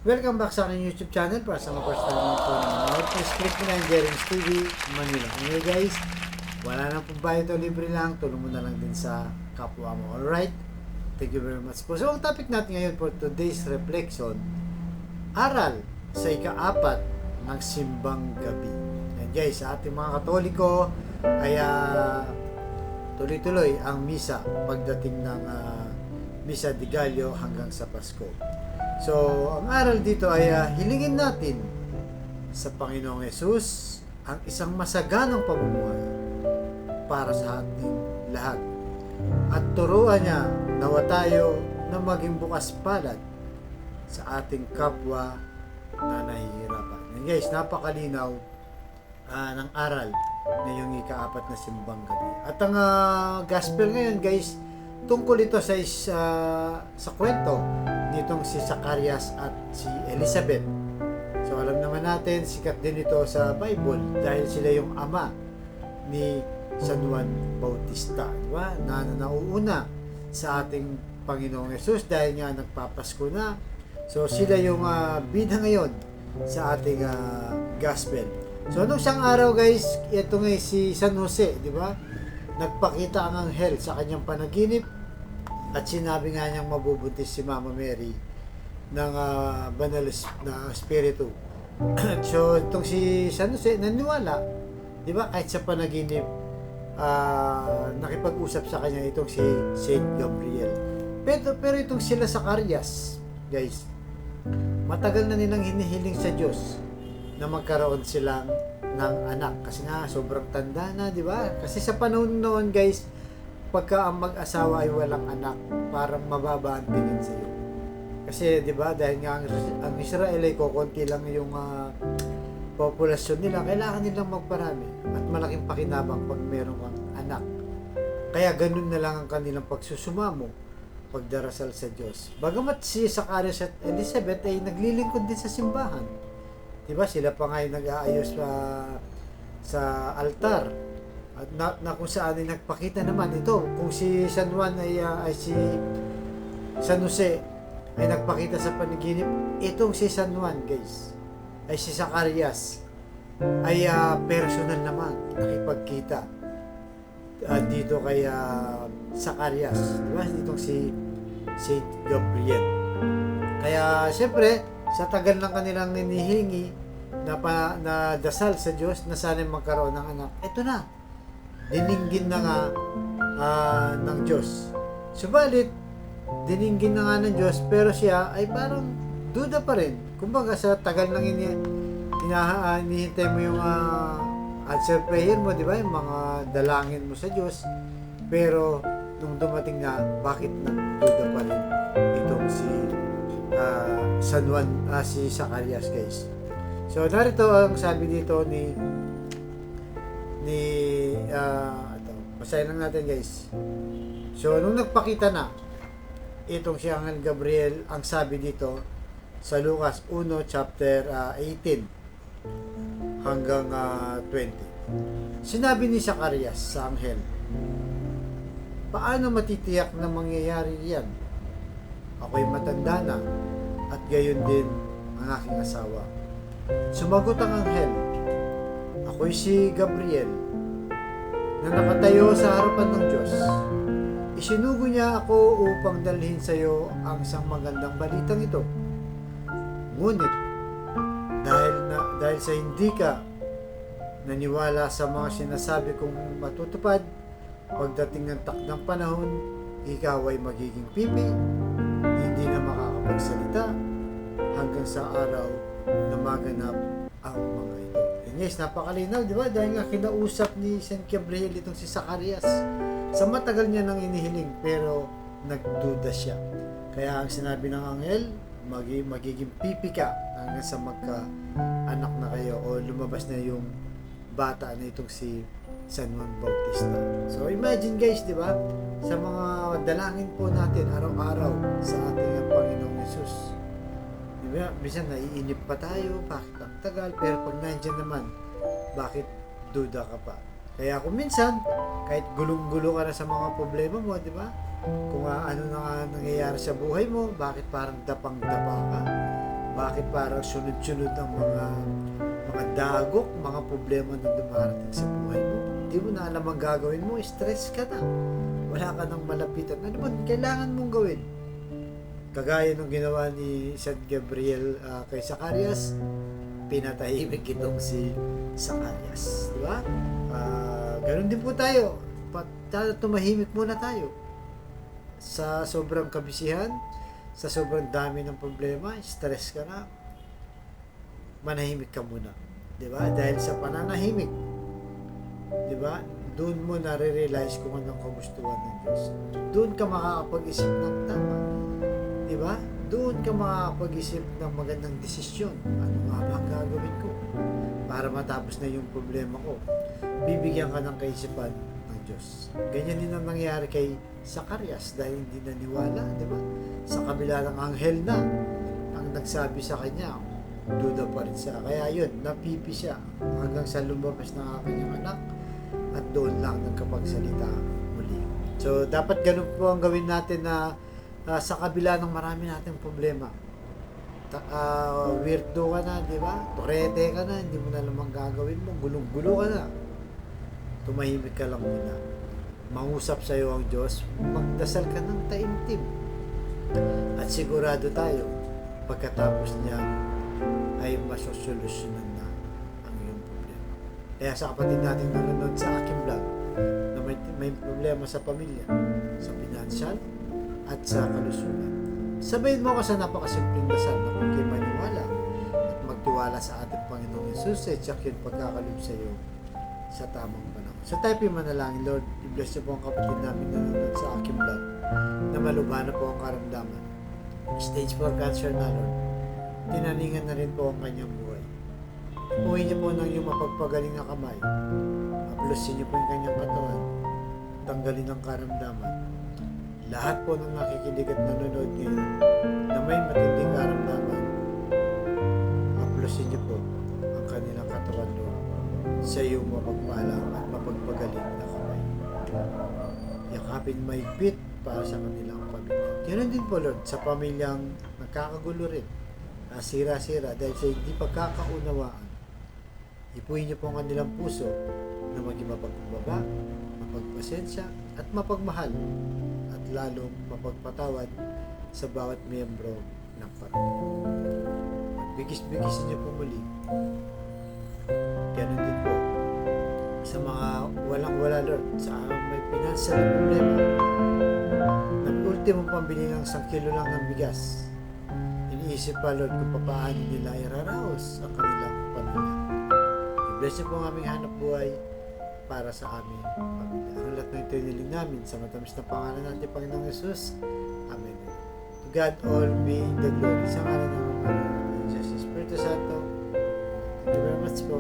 Welcome back sa aking YouTube channel para sa mga first time mo po nanonood. Please click mo na yung Jeremy's TV Manila. Anyway guys, wala nang pong bayad o libre lang. Tulong mo na lang din sa kapwa mo. Alright? Thank you very much po. So ang topic natin ngayon for today's reflection, aral sa ika-4 ng simbang gabi. And guys, sa ating mga Katoliko ay tuloy-tuloy ang misa pagdating ng Misa de Gallo hanggang sa Pasko. So, ang aral dito ay hilingin natin sa Panginoong Hesus ang isang masaganang pamumuhay para sa ating lahat. At turuan niya nawa tayo na maging bukas palad sa ating kapwa na nahihirapan. And guys, napakalinaw ng aral na yung ika-4 na simbang gabi. At ang gospel ngayon guys, tungkol ito sa kwento nitong si Zacarias at si Elizabeth. So alam naman natin, sikat din ito sa Bible dahil sila yung ama ni San Juan Bautista, di ba? Na nauuna sa ating Panginoong Hesus dahil nga nagpapasko na. So sila yung bida ngayon sa ating gospel. So nung isang araw guys, ito nga si San Jose, di ba? Nagpakita ang anghel sa kanyang panaginip at sinabi nga niyang mabubuntis si Mama Mary ng banal na espiritu. So itong si San Jose naniwala, di ba? Kahit sa panaginip nakipag-usap sa kanya itong si Saint Gabriel. Pero itong sila Zacarias, guys, matagal na nilang hinihiling sa Diyos na magkaroon silang ng anak kasi nga sobrang tanda na, di ba? Kasi sa panahon noon guys, pagka ang mag-asawa ay walang anak, parang mababa ang tingin sa iyo. Kasi di ba, dahil nga ang Israel ay kokonti lang yung populasyon nila, kailangan nilang magparami at malaking pakinabang pag meron kang anak. Kaya ganun na lang ang kanilang pagsusumamo, pagdarasal sa Diyos. Bagamat si Zacarias at Elizabeth ay naglilingkod din sa simbahan. Diba? Sila pa nga nag-aayos sa altar. At na kung saan ay nagpakita naman ito. Kung si San Juan ay si San Jose ay nagpakita sa panaginip, itong si San Juan guys, ay si Zacarias ay personal naman nakipagkita dito kay Zacarias. Diba? Itong si Saint Gabriel. Kaya siyempre, sa tagal ng kanilang hinihingi na dasal sa Diyos na sana magkaroon ng anak, ito na, dininggin na nga ng Diyos. Subalit, dininggin na nga ng Diyos, pero siya ay parang duda pa rin. Kumbaga sa tagal nang hinihintay mo yung answer prayer mo, di ba? Yung mga dalangin mo sa Diyos. Pero nung dumating na, bakit nagduda pa rin itong si San Juan, si Zacarias guys. So narito ang sabi dito ni basahin lang natin guys. So nung nagpakita na itong si Anghel Gabriel, ang sabi dito sa Lucas 1 chapter 18 hanggang 20. Sinabi ni Zacarias sa anghel, paano matitiyak na mangyayari yan? Ako'y matanda na at gayon din ang aking asawa. Sumagot ang anghel, ako'y si Gabriel na nakatayo sa harapan ng Diyos. Isinugo niya ako upang dalhin sa iyo ang isang magandang balitang ito. Ngunit dahil sa hindi ka naniwala sa mga sinasabi kong matutupad, pagdating ng takdang panahon, ikaw ay magiging pipi, hindi na makakapagsalita hanggang sa araw na maganap ang mga ito. And yes, napakalinaw, di ba? Dahil nga kinausap ni Saint Gabriel itong si Zacarias. Sa matagal niya nang inihiling, pero nagduda siya. Kaya ang sinabi ng anghel, magiging pipi ka hanggang sa magka-anak na kayo o lumabas na yung bata na itong si San Juan Bautista. So imagine guys, di ba? Sa mga dalangin po natin araw-araw sa ating Panginoong Hesus. Di ba? Minsan naiinip pa tayo, bakit ang tagal? Pero pag nandiyan naman, bakit duda ka pa? Kaya kung minsan, kahit gulong-gulo ka na sa mga problema mo, di ba? Kung ano na nangyayari sa buhay mo, bakit parang dapang-dapa ka? Bakit parang sunod-sunod ang mga dagok, mga problema na dumarating sa buhay mo? Hindi mo na alam ang gagawin mo, stress ka na. Wala ka nang malapitan. Ano ba kailangan mong gawin? Kagaya ng ginawa ni San Gabriel kay Zacarias, pinatahimik itong si Zacarias. Di ba? Ganun din po tayo. Tumahimik muna tayo. Sa sobrang kabisihan, sa sobrang dami ng problema, stress ka na, manahimik ka muna. Di ba? Dahil sa pananahimik, di ba? Doon mo nare-realize kung anong kagustuhan ng Diyos. Doon ka makakapag-isip ng tama. Di ba? Doon ka makakapag-isip ng magandang desisyon. Ano nga ba ang gagawin ko para matapos na yung problema ko? Bibigyan ka ng kaisipan ng Diyos. Ganyan din ang nangyari kay Zacarias dahil hindi naniwala, di ba? Sa kabila ng anghel na ang nagsabi sa kanya, duda pa rin siya. Kaya yun, napipi siya hanggang sa lumabas ng kanyang anak at doon lang nagkapagsalita muli. So, dapat ganun po ang gawin natin na sa kabila ng marami nating problema. Weirdo ka na, di ba? Torete ka na, hindi mo na lamang gagawin mo. Gulong-gulo ka na. Tumahimik ka lang muna. Mangusap sa iyo ang Diyos. Magdasal ka ng taimtim. At sigurado tayo, pagkatapos niya ay masosolusyonan na ang iyong problema. Kaya sa kapatid natin nanonood sa aking vlog na may problema sa pamilya, sa financial, at sa kalusugan, sabayin mo ako sa napakasimpleng dasal na kung kayo maniwala at magtiwala sa ating Panginoong Yesus ay tiyak yung pagkakalob sa iyo sa tamang panahon. So tayo po manalangin, Lord, i-bless niyo po ang kapatid namin na nanonood sa aking vlog na malubha na po ang karamdaman. Stage 4 cancer na, Lord. Tinaningan na rin po ang kanyang buhay. Ipuhin niyo po ng iyong mapagpagaling na kamay. Aplusin niyo po yung kanyang katawan. Tanggalin ang karamdaman. Lahat po ng nakikinig at nanonood ngayon na may matinding karamdaman, aplusin niyo po ang kanilang katawan, Lord, sa iyong mapagpalang at mapagpagaling na kamay. Yakapin mahigpit para sa kanilang pamilya. Ganoon din po, Lord, sa pamilyang nagkakagulo rin, sira-sira dahil sa hindi pagkakaunawaan. Ipuhin niyo po ang kanilang puso na maging mapagkumbaba, mapagpasensya at mapagmahal, at lalong mapagpatawad sa bawat miyembro ng pamilya. Magbigis-bigisin niyo po muli. Ganun din po sa mga walang-wala, Lord, sa may financial na problema, nag-ultimo pambili ng 1 kilo lang ng bigas. Iniisip pa, Lord, kung paano nila iraraos ang kanilang pamilya. I-bless niyo po ang aming hanap buhay para sa aming pamilya. Ang lahat ng ito niling namin sa matamis na pangalan natin, Panginoong Jesus. Amen. To God all be the glory. Sa ngalan ng Diyos, Espiritu Santo. Thank you very much po.